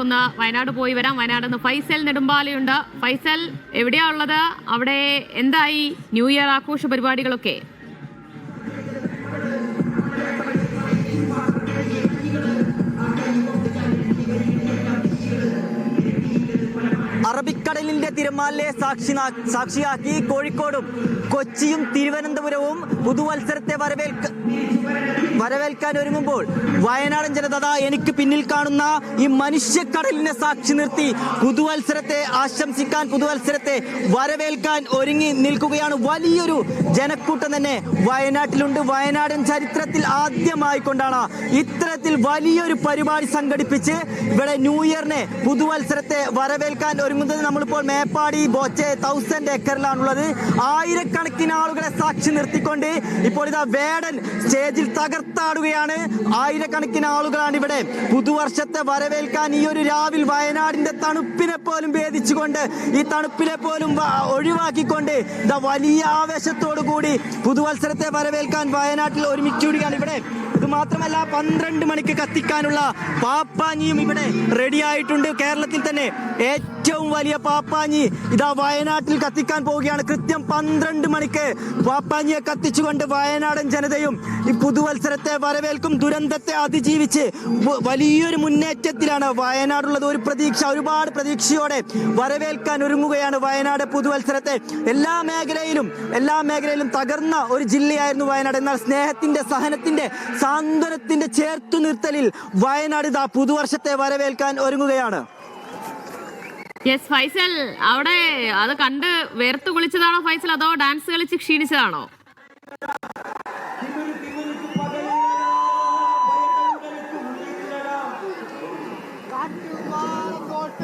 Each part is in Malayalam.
നമുക്കൊന്ന് വയനാട് പോയി വരാം. വയനാട് നിന്ന് ഫൈസൽ നെടുമ്പാലയുണ്ട്. ഫൈസൽ, എവിടെയാ ഉള്ളത്? അവിടെ എന്തായി ന്യൂ ഇയർ ആഘോഷ പരിപാടികളൊക്കെ? അറബിക്കടലിന്റെ തിരമാലയെ സാക്ഷിയാക്കി കോഴിക്കോടും കൊച്ചിയും തിരുവനന്തപുരവും പുതുവത്സരത്തെ വരവേൽക്കാൻ ഒരുങ്ങുമ്പോൾ വയനാടൻ ജനത എനിക്ക് പിന്നിൽ കാണുന്ന ഈ മനുഷ്യക്കടലിനെ സാക്ഷി നിർത്തി പുതുവത്സരത്തെ ആശംസിക്കാൻ, പുതുവത്സരത്തെ വരവേൽക്കാൻ ഒരുങ്ങി നിൽക്കുകയാണ്. വലിയൊരു ജനക്കൂട്ടം തന്നെ വയനാട്ടിലുണ്ട്. വയനാടൻ ചരിത്രത്തിൽ ആദ്യമായിക്കൊണ്ടാണ് ഇത്തരത്തിൽ വലിയൊരു പരിപാടി സംഘടിപ്പിച്ച് ഇവിടെ ന്യൂ ഇയറിനെ, പുതുവത്സരത്തെ വരവേൽക്കാൻ ഒരുങ്ങുന്നത്. നമ്മളിപ്പോൾ മേപ്പാടി ബോച്ചെ 1000 ഏക്കറിലാണുള്ളത്. ആയിരക്കണക്കിന് ആളുകളെ സാക്ഷി നിർത്തിക്കൊണ്ട് ഇപ്പോൾ ഇതാ വേടൻ സ്റ്റേജിൽ തകർത്താടുകയാണ്. ആയിരക്കണക്കിന് ആളുകളാണ് ഇവിടെ പുതുവർഷത്തെ വരവേൽക്കാൻ ഈ ഒരു രാവിൽ വയനാടിന്റെ തണുപ്പിനെ പോലും ഭേദിച്ചുകൊണ്ട്, ഈ തണുപ്പിനെ പോലും ഒഴിവാക്കിക്കൊണ്ട് ഇതാ വലിയ ആവേശത്തോടു കൂടി പുതുവത്സരത്തെ വരവേൽക്കാൻ വയനാട്ടിൽ ഒരുമിക്കുകയാണ്. ഇവിടെ ഇത് മാത്രമല്ല, 12 മണിക്ക് കത്തിക്കാനുള്ള പാപ്പാഞ്ഞിയും ഇവിടെ റെഡിയായിട്ടുണ്ട്. കേരളത്തിൽ തന്നെ ഏറ്റവും വലിയ പാപ്പാഞ്ഞി ഇതാ വയനാട്ടിൽ കത്തിക്കാൻ പോവുകയാണ്. കൃത്യം 12 മണിക്ക് പാപ്പാഞ്ഞിയെ കത്തിച്ചുകൊണ്ട് വയനാടൻ ജനതയും ഈ പുതുവത്സരത്തെ വരവേൽക്കും. ദുരന്തത്തെ അതിജീവിച്ച് വലിയൊരു മുന്നേറ്റത്തിലാണ് വയനാടുള്ളത്. ഒരു പ്രതീക്ഷ, ഒരുപാട് പ്രതീക്ഷയോടെ വരവേൽക്കാൻ ഒരുങ്ങുകയാണ് വയനാട് പുതുവത്സരത്തെ. എല്ലാ മേഖലയിലും തകർന്ന ഒരു ജില്ലയായിരുന്നു വയനാട്. എന്നാൽ സ്നേഹത്തിന്റെ, സഹനത്തിന്റെ, സാന്ത്വനത്തിന്റെ ചേർത്തു നിർത്തലിൽ വയനാട് ഇതാ പുതുവർഷത്തെ വരവേൽക്കാൻ ഒരുങ്ങുകയാണ്. യെസ് ഫൈസൽ, അവിടെ അത് കണ്ട് വേർത്ത് കുളിച്ചതാണോ ഫൈസൽ, അതോ ഡാൻസ് കളിച്ച് ക്ഷീണിച്ചതാണോ?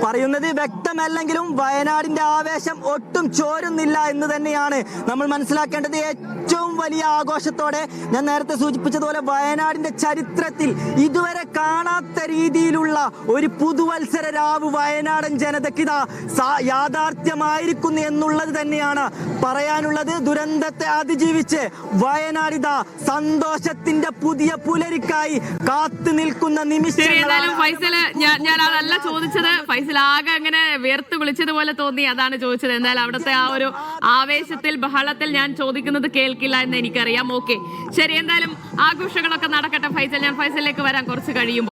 പറയുന്നത് വ്യക്തമല്ലെങ്കിലും വയനാടിന്റെ ആവേശം ഒട്ടും ചോരുന്നില്ല എന്ന് തന്നെയാണ് നമ്മൾ മനസ്സിലാക്കേണ്ടത്. ഏറ്റവും വലിയ ആഘോഷത്തോടെ, ഞാൻ നേരത്തെ സൂചിപ്പിച്ചതുപോലെ വയനാടിന്റെ ചരിത്രത്തിൽ ഇതുവരെ കാണാത്ത രീതിയിലുള്ള ഒരു പുതുവത്സര രാവ് വയനാടൻ ജനതയ്ക്ക് ഇതാ യാഥാർത്ഥ്യമായിരിക്കുന്നു എന്നുള്ളത് തന്നെയാണ് പറയാനുള്ളത്. ദുരന്തത്തെ അതിജീവിച്ച് വയനാടിതാ സന്തോഷത്തിന്റെ പുതിയ പുലരിക്കായി കാത്തു നിൽക്കുന്ന നിമിഷങ്ങളാണ്. ഫൈസല്, ഞാൻ അതല്ല ചോദിച്ചത്. ഫൈസൽ ആകെ അങ്ങനെ വേർത്ത് വിളിച്ചതുപോലെ തോന്നി, അതാണ് ചോദിച്ചത്. എന്തായാലും അവിടുത്തെ ആ ഒരു ആവേശത്തിൽ, ബഹളത്തിൽ ഞാൻ ചോദിക്കുന്നത് കേൾക്കില്ല എന്ന് എനിക്കറിയാം. ഓക്കെ, ശരി, എന്തായാലും ആഘോഷങ്ങളൊക്കെ നടക്കട്ടെ ഫൈസൽ. ഞാൻ ഫൈസലിലേക്ക് വരാൻ കുറച്ച് കഴിയുമ്പോൾ.